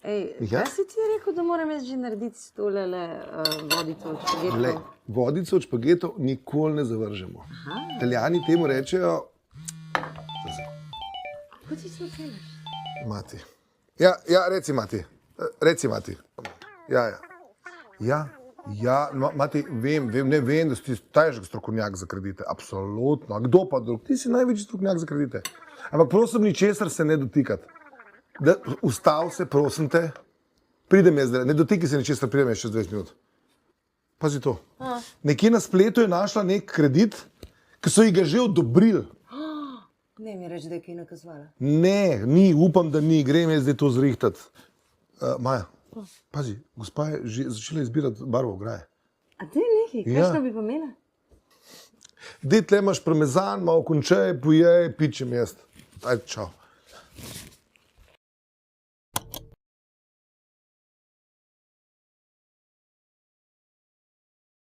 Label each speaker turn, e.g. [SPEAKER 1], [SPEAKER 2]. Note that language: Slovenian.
[SPEAKER 1] Kaj si ti rekel, da moram jaz že narediti tole vodico od špagetov?
[SPEAKER 2] Vodico od špagetov nikoli ne zavržemo. Italijani temu rečejo...
[SPEAKER 1] Kako ti se oceneš?
[SPEAKER 2] Mati. Ja, reci Mati. Reci Mati. Ja, Mati, vem, da si težek strokovnjak za kredite. Absolutno. A kdo pa drug? Ti si največji strokovnjak za kredite. Ampak prosim, ničesar se ne dotikati. Ustav se, prosim te. Pridem jaz zdaj. Ne dotikaj se ničesar, pridem jaz čez 20 minut. Pazi to. Nekje na spletu je našla nek kredit, ki so ji ga že odobrili.
[SPEAKER 1] Ne mi reči, da je kaj nakazovala.
[SPEAKER 2] Ne, ni, upam, da ni. Grem jaz zdaj to zrihtati. Maja, pazi, gospa je že začela izbirati barvo ograje.
[SPEAKER 1] A ti nekaj? Kakšno bi pa imela?
[SPEAKER 2] Dej, tle imaš parmezan, malo končaj, pojej, pičem jaz. Ajde, čau.